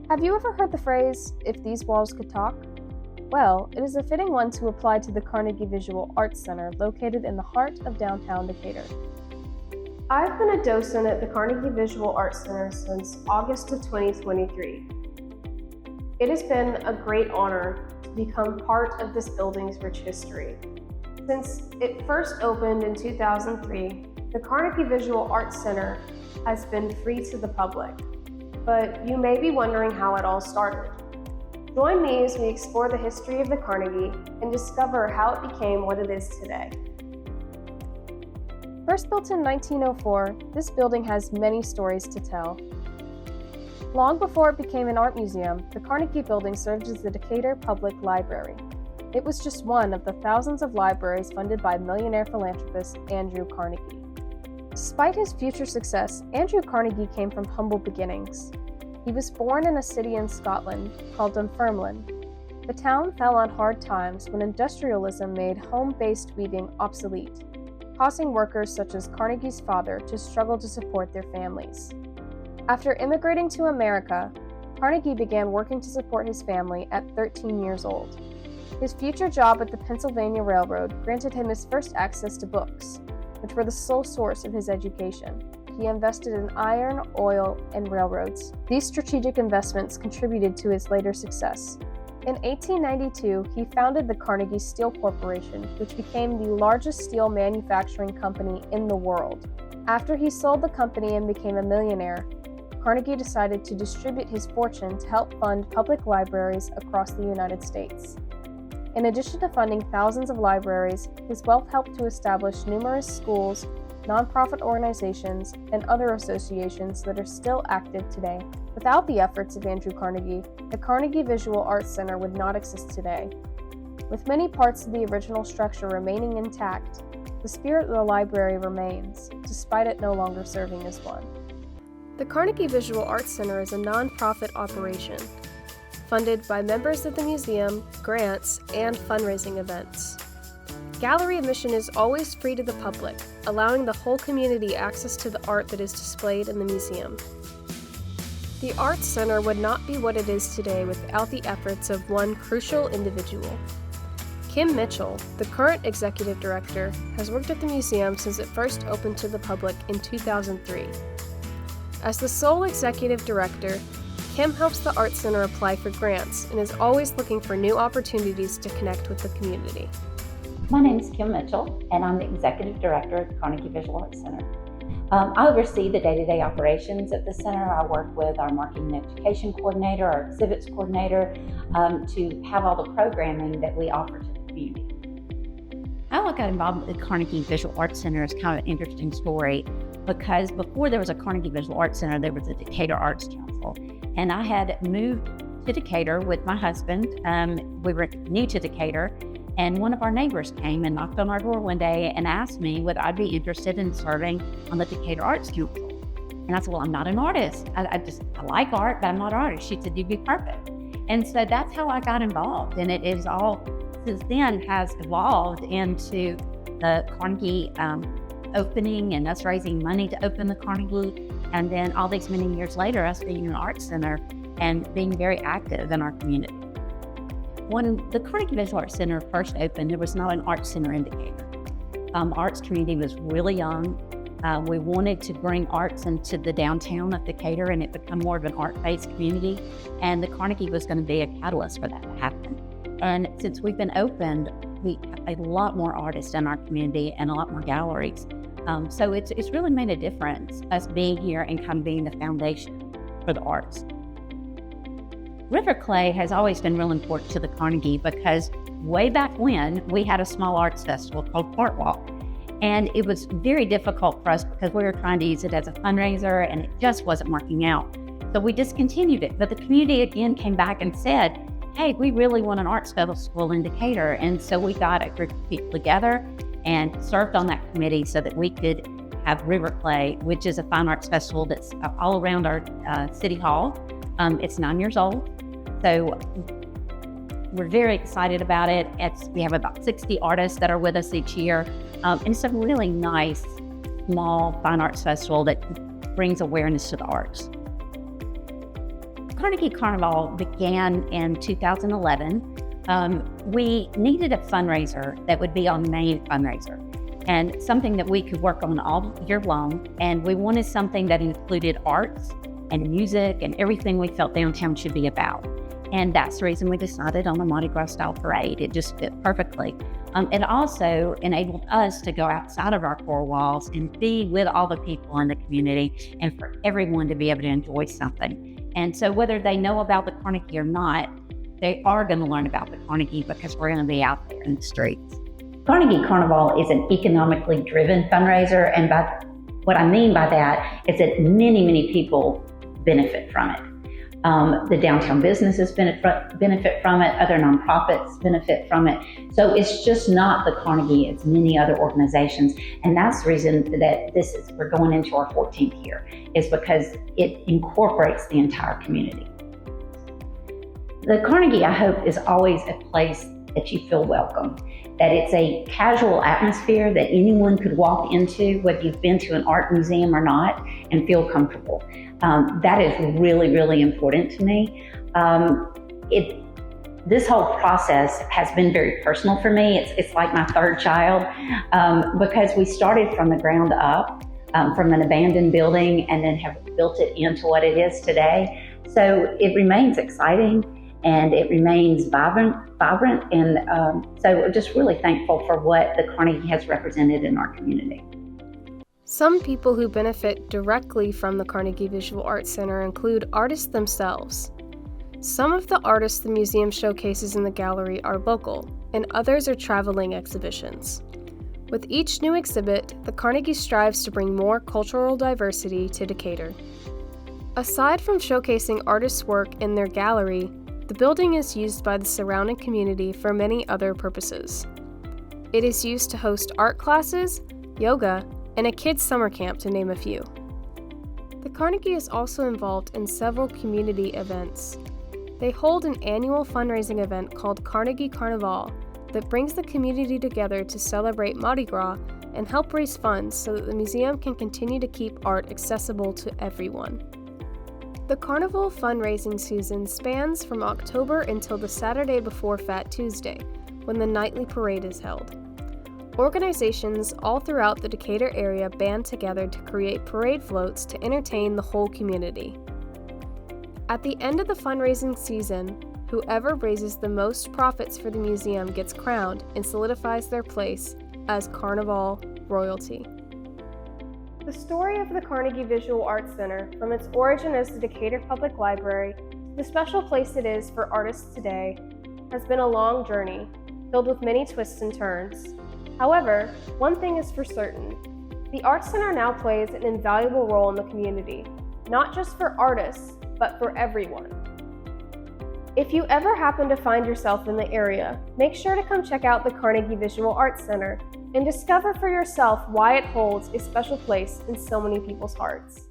Have you ever heard the phrase, "if these walls could talk"? Well, it is a fitting one to apply to the Carnegie Visual Arts Center located in the heart of downtown Decatur. I've been a docent at the Carnegie Visual Arts Center since August of 2023. It has been a great honor to become part of this building's rich history. Since it first opened in 2003, the Carnegie Visual Arts Center has been free to the public. But you may be wondering how it all started. Join me as we explore the history of the Carnegie and discover how it became what it is today. First built in 1904, this building has many stories to tell. Long before it became an art museum, the Carnegie Building served as the Decatur Public Library. It was just one of the thousands of libraries funded by millionaire philanthropist Andrew Carnegie. Despite his future success, Andrew Carnegie came from humble beginnings. He was born in a city in Scotland called Dunfermline. The town fell on hard times when industrialism made home-based weaving obsolete, causing workers such as Carnegie's father to struggle to support their families. After immigrating to America, Carnegie began working to support his family at 13 years old. His future job at the Pennsylvania Railroad granted him his first access to books, which were the sole source of his education. He invested in iron, oil, and railroads. These strategic investments contributed to his later success. In 1892, he founded the Carnegie Steel Corporation, which became the largest steel manufacturing company in the world. After he sold the company and became a millionaire, Carnegie decided to distribute his fortune to help fund public libraries across the United States. In addition to funding thousands of libraries, his wealth helped to establish numerous schools, nonprofit organizations, and other associations that are still active today. Without the efforts of Andrew Carnegie, the Carnegie Visual Arts Center would not exist today. With many parts of the original structure remaining intact, the spirit of the library remains, despite it no longer serving as one. The Carnegie Visual Arts Center is a nonprofit operation, funded by members of the museum, grants, and fundraising events. Gallery admission is always free to the public, allowing the whole community access to the art that is displayed in the museum. The Arts Center would not be what it is today without the efforts of one crucial individual. Kim Mitchell, the current executive director, has worked at the museum since it first opened to the public in 2003. As the sole executive director, Kim helps the Arts Center apply for grants and is always looking for new opportunities to connect with the community. My name is Kim Mitchell, and I'm the Executive Director at the Carnegie Visual Arts Center. I oversee the day-to-day operations at the center. I work with our Marketing and Education Coordinator, our Exhibits Coordinator, to have all the programming that we offer to the community. How I got involved with the Carnegie Visual Arts Center is kind of an interesting story, because before there was a Carnegie Visual Arts Center, there was a Decatur Arts Council. And I had moved to Decatur with my husband. We were new to Decatur, and one of our neighbors came and knocked on our door one day and asked me whether I'd be interested in serving on the Decatur Arts Council. And I said, well, I'm not an artist. I like art, but I'm not an artist. She said, you'd be perfect. And so that's how I got involved. And it is all, since then, has evolved into the Carnegie opening and us raising money to open the Carnegie. And then all these many years later, us being an arts center and being very active in our community. When the Carnegie Visual Arts Center first opened, there was not an arts center in Decatur. Arts community was really young. We wanted to bring arts into the downtown of Decatur and it become more of an art-based community. And the Carnegie was going to be a catalyst for that to happen. And since we've been opened, we have a lot more artists in our community and a lot more galleries. So it's really made a difference, us being here and kind of being the foundation for the arts. River clay has always been real important to the Carnegie because way back when, we had a small arts festival called Art Walk. And it was very difficult for us because we were trying to use it as a fundraiser and it just wasn't working out. So we discontinued it. But the community again came back and said, hey, we really want an arts festival in Decatur. And so we got a group of people together and served on that committee so that we could have River Clay, which is a fine arts festival that's all around our city hall. It's 9 years old. So we're very excited about it. We have about 60 artists that are with us each year. And it's a really nice, small fine arts festival that brings awareness to the arts. Carnegie Carnival began in 2011. We needed a fundraiser that would be our main fundraiser and something that we could work on all year long. And we wanted something that included arts and music and everything we felt downtown should be about. And that's the reason we decided on the Mardi Gras style parade. It just fit perfectly. It also enabled us to go outside of our four walls and be with all the people in the community and for everyone to be able to enjoy something. And so whether they know about the Carnegie or not, they are going to learn about the Carnegie because we're going to be out there in the streets. Carnegie Carnival is an economically driven fundraiser, and what I mean by that is that many people benefit from it. The downtown businesses benefit from it, other nonprofits benefit from it. So it's just not the Carnegie, it's many other organizations. And that's the reason that we're going into our 14th year, is because it incorporates the entire community. The Carnegie, I hope, is always a place that you feel welcome, that it's a casual atmosphere that anyone could walk into, whether you've been to an art museum or not, and feel comfortable. That is really important to me. This whole process has been very personal for me. It's like my third child, because we started from the ground up, from an abandoned building, and then have built it into what it is today. So it remains exciting and it remains vibrant, and so we're just really thankful for what the Carnegie has represented in our community. Some people who benefit directly from the Carnegie Visual Arts Center include artists themselves. Some of the artists the museum showcases in the gallery are local, and others are traveling exhibitions. With each new exhibit, the Carnegie strives to bring more cultural diversity to Decatur. Aside from showcasing artists' work in their gallery, the building is used by the surrounding community for many other purposes. It is used to host art classes, yoga, and a kids' summer camp, to name a few. The Carnegie is also involved in several community events. They hold an annual fundraising event called Carnegie Carnival that brings the community together to celebrate Mardi Gras and help raise funds so that the museum can continue to keep art accessible to everyone. The Carnival fundraising season spans from October until the Saturday before Fat Tuesday, when the nightly parade is held. Organizations all throughout the Decatur area band together to create parade floats to entertain the whole community. At the end of the fundraising season, whoever raises the most profits for the museum gets crowned and solidifies their place as Carnival royalty. The story of the Carnegie Visual Arts Center, from its origin as the Decatur Public Library to the special place it is for artists today, has been a long journey, filled with many twists and turns. However, one thing is for certain: the Arts Center now plays an invaluable role in the community, not just for artists, but for everyone. If you ever happen to find yourself in the area, make sure to come check out the Carnegie Visual Arts Center and discover for yourself why it holds a special place in so many people's hearts.